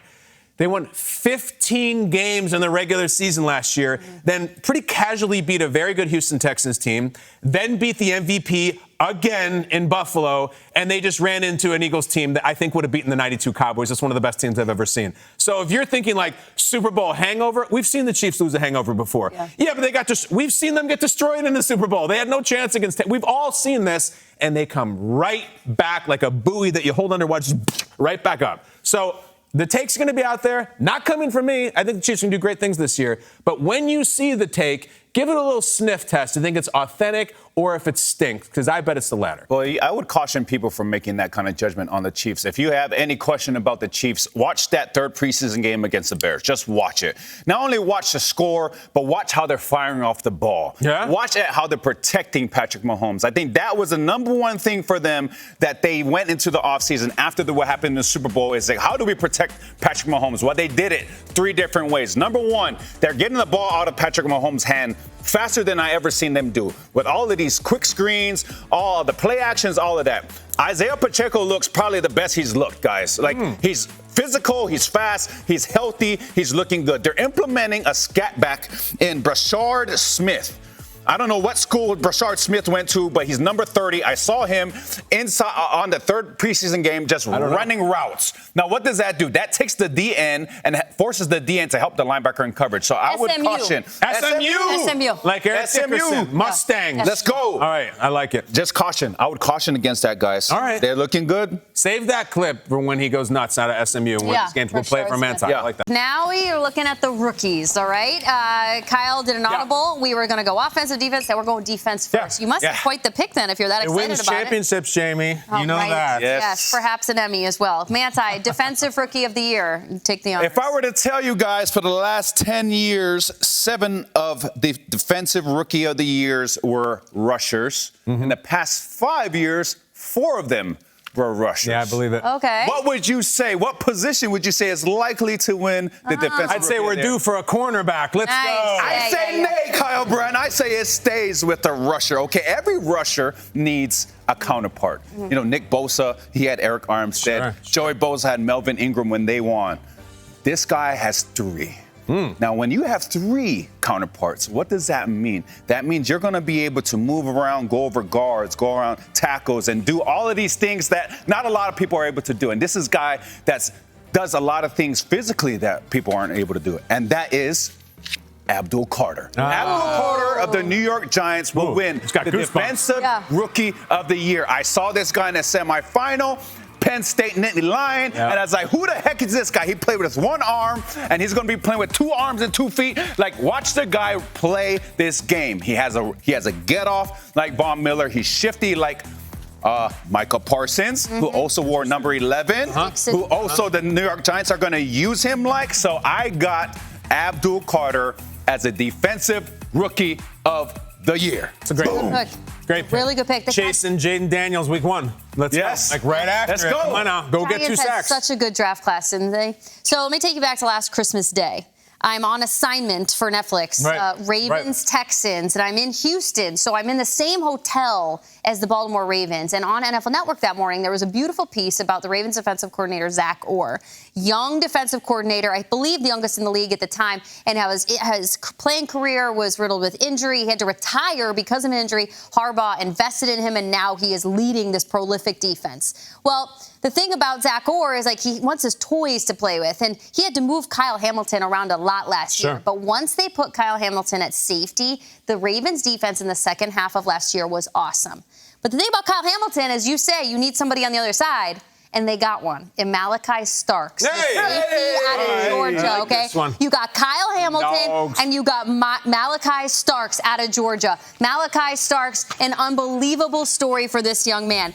They won 15 games in the regular season last year, then pretty casually beat a very good Houston Texans team, then beat the MVP again in Buffalo, and they just ran into an Eagles team that I think would have beaten the 92 Cowboys. It's one of the best teams I've ever seen. So if you're thinking like Super Bowl hangover, we've seen the Chiefs lose a hangover before. Yeah, but we've seen them get destroyed in the Super Bowl. They had no chance against we've all seen this, and they come right back like a buoy that you hold under water, just right back up. So the take's going to be out there, not coming from me. I think the Chiefs can do great things this year. But when you see the take, give it a little sniff test to think it's authentic or if it stinks, because I bet it's the latter. Well, I would caution people from making that kind of judgment on the Chiefs. If you have any question about the Chiefs, watch that third preseason game against the Bears. Just watch it. Not only watch the score, but watch how they're firing off the ball. Yeah? Watch how they're protecting Patrick Mahomes. I think that was the number one thing for them that they went into the offseason after what happened in the Super Bowl is like, how do we protect Patrick Mahomes? Well, they did it 3 different ways. Number one, they're getting the ball out of Patrick Mahomes' hand faster than I ever seen them do. With all of these quick screens, all the play actions, all of that. Isaiah Pacheco looks probably the best he's looked, guys. Like, he's physical, he's fast, he's healthy, he's looking good. They're implementing a scat back in Brashard Smith. I don't know what school Brashard Smith went to, but he's number 30. I saw him inside on the third preseason game just running routes. Now, what does that do? That takes the DN and forces the DN to help the linebacker in coverage. So I would caution. SMU. Like Eric Dickerson. Mustangs. Yeah. Let's go. All right, I like it. Just caution. I would caution against that, guys. All right. They're looking good. Save that clip for when he goes nuts out of SMU and wins games. We'll play it for Manti. I like that. Now we are looking at the rookies, all right? Kyle did an audible. We were going to go offense. defensive defense, that we're going defense first. You must have quite the pick then if you're that excited about it. It wins championships, Jamie. You know right. that. Yes, perhaps an Emmy as well. Manti, defensive rookie of the year. Take the honors. If I were to tell you guys, for the last 10 years, 7 of the defensive rookie of the years were rushers. In the past 5 years, 4 of them were rushers. Yeah, I believe it. Okay. What would you say? What position would you say is likely to win the defensive I'd say we're due for a cornerback. Let's Nice. go. I say nay, Kyle Brandt. I say it stays with the rusher. Okay, every rusher needs a counterpart. You know, Nick Bosa, he had Eric Armstead. Joey Bosa had Melvin Ingram when they won. This guy has 3. Now, when you have 3 counterparts, what does that mean? That means you're going to be able to move around, go over guards, go around tackles, and do all of these things that not a lot of people are able to do. And this is a guy that does a lot of things physically that people aren't able to do. And that is Abdul Carter. Abdul Carter of the New York Giants will win the defensive rookie of the year. I saw this guy in the semifinal. Penn State Nittany Lion, and I was like, who the heck is this guy? He played with his 1 arm, and he's going to be playing with 2 arms and 2 feet. Like, watch the guy play this game. He has a get-off like Von Miller. He's shifty like Micah Parsons, who also wore number 11, who also the New York Giants are going to use him like. So I got Abdul Carter as a defensive rookie of the year. It's a great pick. Great pick. Really good pick. Chasing Jaden Daniels week 1. Let's go. Like right after Let's it. go. Come on now. Go get 2 sacks. Such a good draft class, didn't they? So let me take you back to last Christmas Day. I'm on assignment for Netflix, Ravens, Texans, and I'm in Houston. So I'm in the same hotel as the Baltimore Ravens. And on NFL Network that morning, there was a beautiful piece about the Ravens defensive coordinator, Zach Orr. Young defensive coordinator, I believe the youngest in the league at the time, and his playing career was riddled with injury. He had to retire because of an injury. Harbaugh invested in him, and now he is leading this prolific defense. Well, the thing about Zach Orr is, like, he wants his toys to play with, and he had to move Kyle Hamilton around a lot last year. But once they put Kyle Hamilton at safety, the Ravens defense in the second half of last year was awesome. But the thing about Kyle Hamilton, as you say, you need somebody on the other side, and they got one in Malachi Starks, the safety out of Georgia. Okay, you got Kyle Hamilton and you got Malachi Starks out of Georgia. Malachi Starks, an unbelievable story for this young man.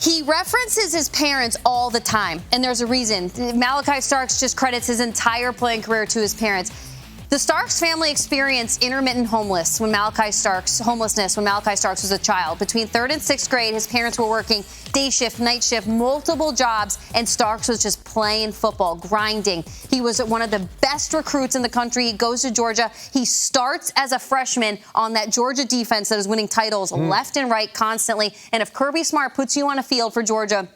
He references his parents all the time, and there's a reason. Malachi Starks just credits his entire playing career to his parents. The Starks family experienced intermittent homelessness when Malachi Starks was a child. Between 3rd and 6th grade, his parents were working day shift, night shift, multiple jobs, and Starks was just playing football, grinding. He was one of the best recruits in the country. He goes to Georgia. He starts as a freshman on that Georgia defense that is winning titles left and right constantly. And if Kirby Smart puts you on a field for Georgia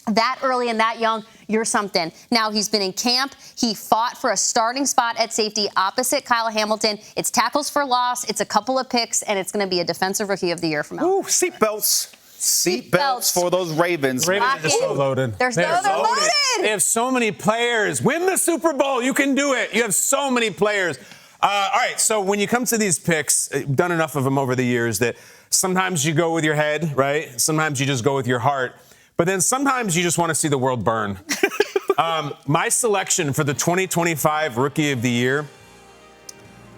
that early and that young, you're something. Now, he's been in camp. He fought for a starting spot at safety opposite Kyle Hamilton. It's tackles for loss. It's a couple of picks, and it's going to be a defensive rookie of the year from Malachi. Seatbelts. Seatbelts for those Ravens. Ravens are so loaded. They're loaded. They have so many players. Win the Super Bowl. You can do it. You have so many players. All right, so when you come to these picks, I've done enough of them over the years that sometimes you go with your head, right? Sometimes you just go with your heart. But then sometimes you just want to see the world burn. My selection for the 2025 Rookie of the Year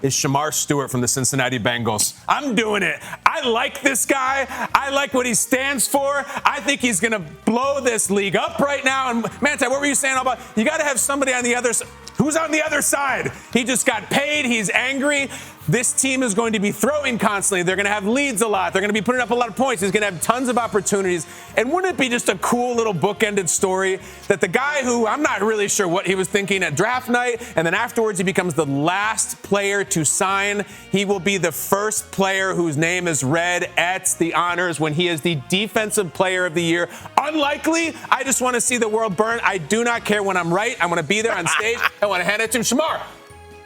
is Shamar Stewart from the Cincinnati Bengals. I'm doing it. I like this guy. I like what he stands for. I think he's going to blow this league up right now. And Manti, what were you saying about? You got to have somebody on the other side. Who's on the other side? He just got paid. He's angry. This team is going to be throwing constantly. They're going to have leads a lot. They're going to be putting up a lot of points. He's going to have tons of opportunities. And wouldn't it be just a cool little bookended story that the guy who I'm not really sure what he was thinking at draft night, and then afterwards he becomes the last player to sign. He will be the first player whose name is read at the honors when he is the Defensive Player of the Year. Unlikely. I just want to see the world burn. I do not care when I'm right. I want to be there on stage. I want to hand it to him. Shamar,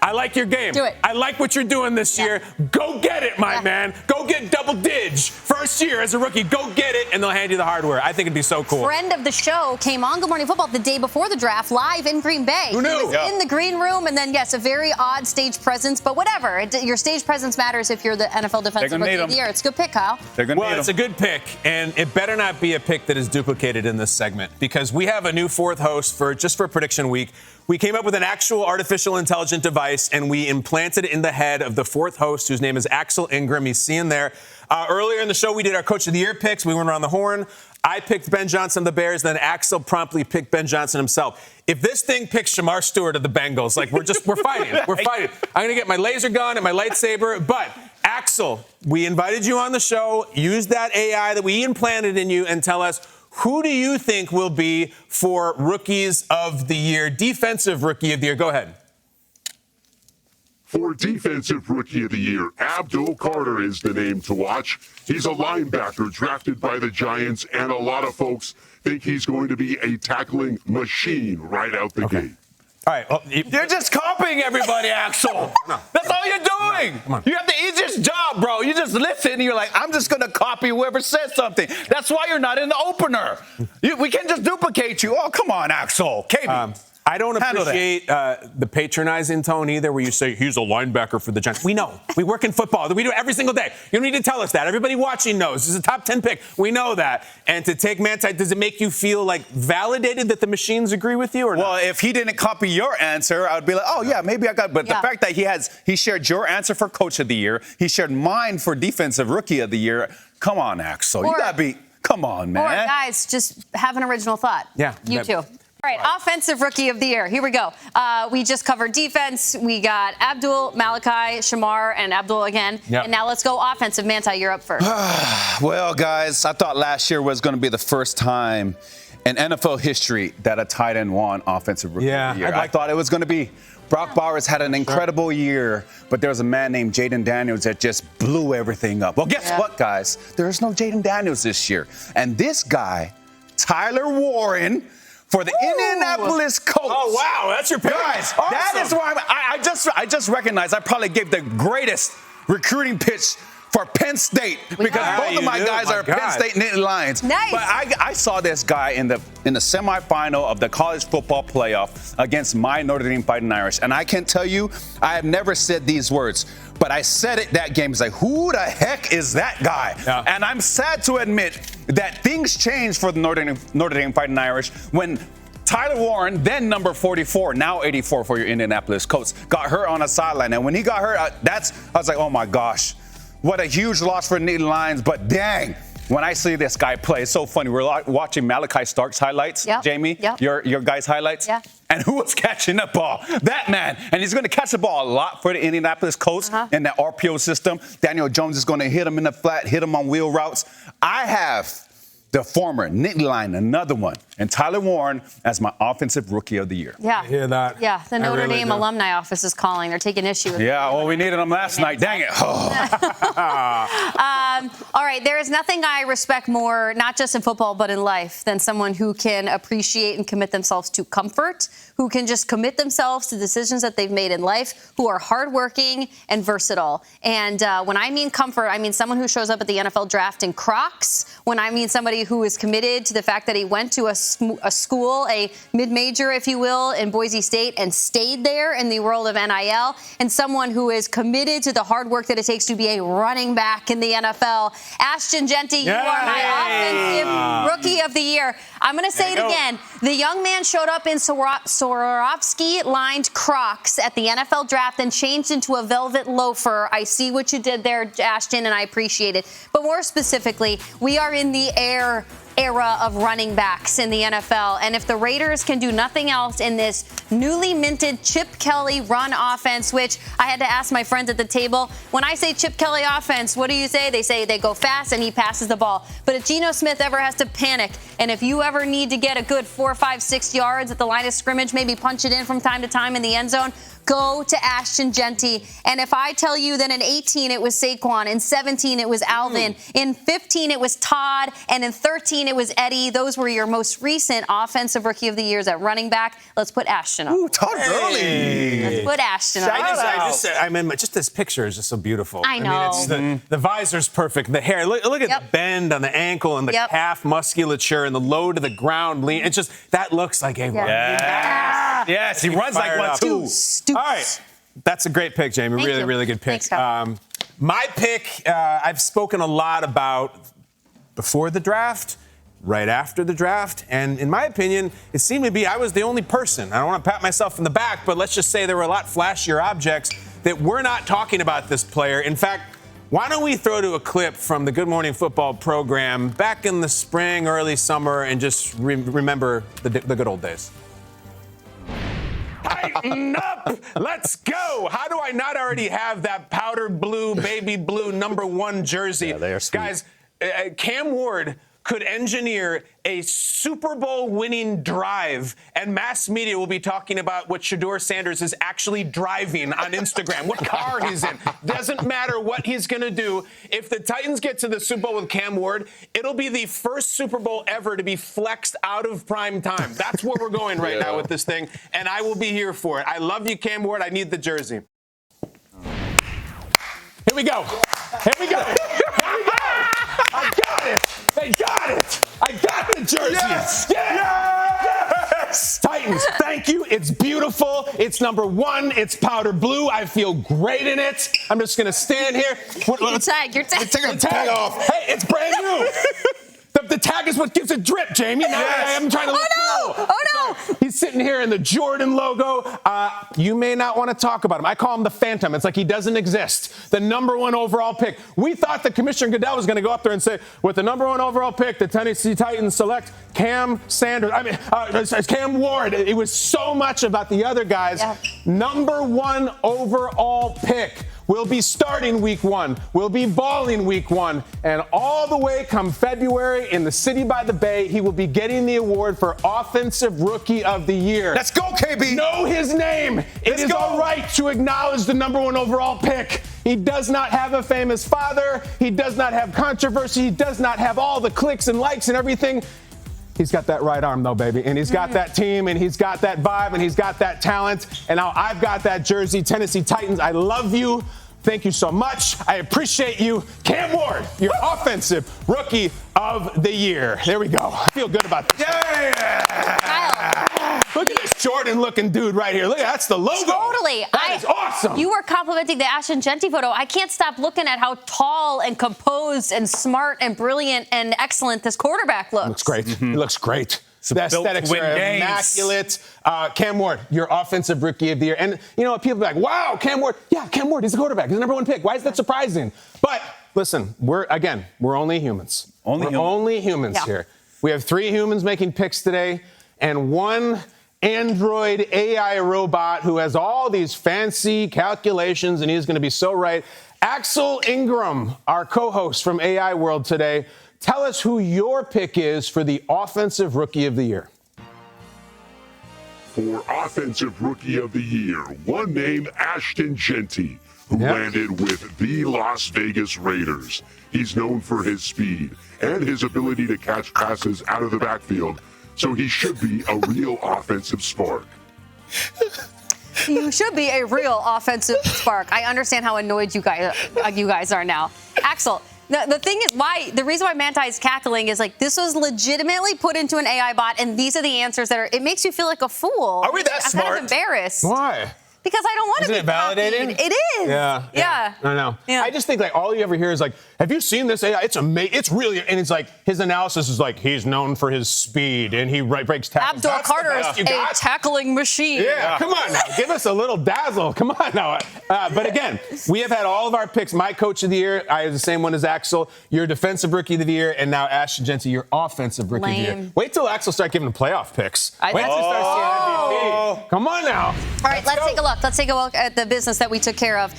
I like your game. Do it. I like what you're doing this year. Go get it, my man. Go get double dig. First year as a rookie. Go get it, and they'll hand you the hardware. I think it'd be so cool. Friend of the show came on Good Morning Football the day before the draft, live in Green Bay. Who knew? He was in the green room, and then, yes, a very odd stage presence, but whatever. Your stage presence matters if you're the NFL Defensive Rookie of the Year. It's a good pick, Kyle. Well, it's a good pick, and it better not be a pick that is duplicated in this segment, because we have a new 4th host for Prediction Week. We came up with an actual artificial intelligent device, and we implanted it in the head of the fourth host, whose name is Axel Ingram. He's seen there. Earlier in the show, we did our Coach of the Year picks. We went around the horn. I picked Ben Johnson of the Bears, then Axel promptly picked Ben Johnson himself. If this thing picks Shamar Stewart of the Bengals, like we're fighting. We're fighting. I'm going to get my laser gun and my lightsaber. But, Axel, we invited you on the show. Use that AI that we implanted in you and tell us, who do you think will be for Rookies of the Year, Defensive Rookie of the Year? Go ahead. For Defensive Rookie of the Year, Abdul Carter is the name to watch. He's a linebacker drafted by the Giants, and a lot of folks think he's going to be a tackling machine right out the gate. All right. Well, you're just copying everybody, Axel. No. That's all you're doing. Come on. You have the easiest job, bro. You just listen and you're like, I'm just going to copy whoever says something. That's why you're not in the opener. We can't just duplicate you. Oh, come on, Axel. KB. I don't appreciate the patronizing tone either, where you say he's a linebacker for the Giants. We know. We work in football. We do it every single day. You don't need to tell us that. Everybody watching knows. This is a top 10 pick. We know that. And to take Manti, does it make you feel like validated that the machines agree with you or not? Well, if he didn't copy your answer, I would be like, oh, yeah, maybe I got it. But the fact that he shared your answer for Coach of the Year, he shared mine for Defensive Rookie of the Year. Come on, Axel. You got to be, come on, man. Or, guys, just have an original thought. Yeah. You too. All right, Offensive Rookie of the Year. Here we go. We just covered defense. We got Abdul, Malachi, Shamar, and Abdul again. Yep. And now let's go offensive. Manti, you're up first. Well, guys, I thought last year was going to be the first time in NFL history that a tight end won Offensive Rookie of the Year. I thought it was going to be Brock Bowers had an incredible year, but there was a man named Jaden Daniels that just blew everything up. Well, guess what, guys? There's no Jaden Daniels this year. And this guy, Tyler Warren, for the Indianapolis Colts. Oh, wow. That's your pick. Guys, awesome. That is why I just recognized I probably gave the greatest recruiting pitch for Penn State because both of my guys are Penn State Nittany Lions. Nice. But I saw this guy in the semifinal of the college football playoff against my Notre Dame Fighting Irish. And I can tell you, I have never said these words, but I said it that game. It's like, who the heck is that guy? Yeah. And I'm sad to admit that things changed for the Notre Dame Fighting Irish when Tyler Warren, then number 44, now 84 for your Indianapolis Colts, got hurt on a sideline. And when he got hurt, I was like, oh my gosh, what a huge loss for the Nittany Lions. But dang, when I see this guy play, it's so funny. We're watching Malachi Stark's highlights, Jamie, your guys' highlights. Yeah. And who was catching the ball? That man. And he's going to catch the ball a lot for the Indianapolis Colts in that RPO system. Daniel Jones is going to hit him in the flat, hit him on wheel routes. I have the former Nittany Lion, another one, and Tyler Warren as my Offensive Rookie of the Year. Yeah. I hear that. Yeah, the Notre Dame alumni office is calling. They're taking issue with it. Yeah, well, we needed them last night. Dang it. All right, there is nothing I respect more, not just in football, but in life, than someone who can appreciate and commit themselves to comfort, who can just commit themselves to decisions that they've made in life, who are hardworking and versatile. And when I mean comfort, I mean someone who shows up at the NFL draft in Crocs. When I mean somebody who is committed to the fact that he went to a school, a mid-major, if you will, in Boise State and stayed there in the world of NIL, and someone who is committed to the hard work that it takes to be a running back in the NFL. Ashton Jeanty, you are my Offensive Rookie of the Year. I'm going to say it again. The young man showed up in Swarovski-lined Crocs at the NFL draft and changed into a velvet loafer. I see what you did there, Ashton, and I appreciate it. But more specifically, we are in the era of running backs in the NFL. And if the Raiders can do nothing else in this newly minted Chip Kelly run offense, which I had to ask my friends at the table, when I say Chip Kelly offense, what do you say? They say they go fast and he passes the ball. But if Geno Smith ever has to panic, and if you ever need to get a good 4, 5, 6 yards at the line of scrimmage, maybe punch it in from time to time in the end zone, go to Ashton Jeanty. And if I tell you that in 18 it was Saquon, in 17 it was Alvin, in 15 it was Todd, and in 13 it was Eddie, those were your most recent Offensive Rookie of the Years at running back. Let's put Ashton up. Ooh, Todd Gurley. Let's put Ashton up. Just this picture is just so beautiful. I know. It's the visor's perfect. The hair, look at the bend on the ankle and the calf musculature and the low to the ground lean. It's just, that looks like a running back. Yes, he runs like one too. All right. That's a great pick, Jamie. Thank really, you. really good pick. Thanks, my pick, I've spoken a lot about before the draft. right after the draft. And in my opinion, it seemed to be I was the only person. I don't want to pat myself in the back, but let's just say there were a lot flashier objects that we're not talking about this player. In fact, why don't we throw to a clip from the Good Morning Football program back in the spring, early summer, and just remember the good old days. Tighten up! Let's go! How do I not already have that powder blue, baby blue #1 jersey? Yeah, they are sweet. Guys, Cam Ward could engineer a Super Bowl winning drive, and mass media will be talking about what Shedeur Sanders is actually driving on Instagram, what car he's in. Doesn't matter what he's going to do. If the Titans get to the Super Bowl with Cam Ward, it'll be the first Super Bowl ever to be flexed out of prime time. That's where we're going right now with this thing, and I will be here for it. I love you, Cam Ward. I need the jersey. Here we go. Here we go. Here we go. I got it. They got it. I got the jersey. Yes. Yes. Titans, thank you. It's beautiful. It's #1. It's powder blue. I feel great in it. I'm just going to stand here. Your tag. Take the tag off. Hey, it's brand new. The tag is what gives it drip, Jamie. Now I'm trying to look cool. Oh, no. He's sitting here in the Jordan logo. You may not want to talk about him. I call him the Phantom. It's like he doesn't exist. The #1 overall pick. We thought that Commissioner Goodell was going to go up there and say, with the #1 overall pick, the Tennessee Titans select Cam Ward. It was so much about the other guys. Yeah. #1 overall pick. We'll be starting week 1. We'll be balling week 1. And all the way come February in the city by the bay, he will be getting the award for Offensive Rookie of the Year. Let's go, KB. Know his name. It is all right to acknowledge the #1 overall pick. He does not have a famous father. He does not have controversy. He does not have all the clicks and likes and everything. He's got that right arm, though, baby. And he's got that team, and he's got that vibe, and he's got that talent. And now I've got that jersey. Tennessee Titans, I love you. Thank you so much. I appreciate you. Cam Ward, your Offensive Rookie of the Year. There we go. I feel good about this. Kyle. Look at this Jordan-looking dude right here. Look, that's the logo. Totally. That is awesome. You were complimenting the Ashton Genty photo. I can't stop looking at how tall and composed and smart and brilliant and excellent this quarterback looks. Looks great. Mm-hmm. It looks great. The aesthetics are immaculate. Cam Ward, your Offensive Rookie of the Year. And, you know, people are like, wow, Cam Ward. Yeah, Cam Ward, he's the quarterback. He's the #1 pick. Why is that surprising? But, listen, we're only humans. Only humans here. We have 3 humans making picks today and 1 Android AI robot who has all these fancy calculations, and he's going to be so right. Axel Ingram, our co-host from AI World today, tell us who your pick is for the Offensive Rookie of the Year. For Offensive Rookie of the Year, one name, Ashton Genty, who landed with the Las Vegas Raiders. He's known for his speed and his ability to catch passes out of the backfield, so he should be a real offensive spark. You should be a real offensive spark. I understand how annoyed you guys are now. Axel, the thing is, the reason why Manti is cackling is like this was legitimately put into an AI bot, and these are the answers it makes you feel like a fool. Are we that smart? I'm kind of embarrassed. Why? Because I don't want to be Isn't it validated? copied. It is. Yeah. I know. Yeah. I just think like all you ever hear is like, have you seen this AI? It's amazing. It's really, and it's like his analysis is like he's known for his speed and he breaks tackles. Abdul Carter is a tackling machine. Yeah, come on now. Give us a little dazzle. Come on now. But again, we have had all of our picks. My Coach of the Year, I have the same one as Axel. Your Defensive Rookie of the Year, and now Ashton Genty, your Offensive Rookie of the Year. Wait till Axel start giving the playoff picks. Wait till he starts seeing MVP. Come on now. All right, let's take a look. Let's take a look at the business that we took care of.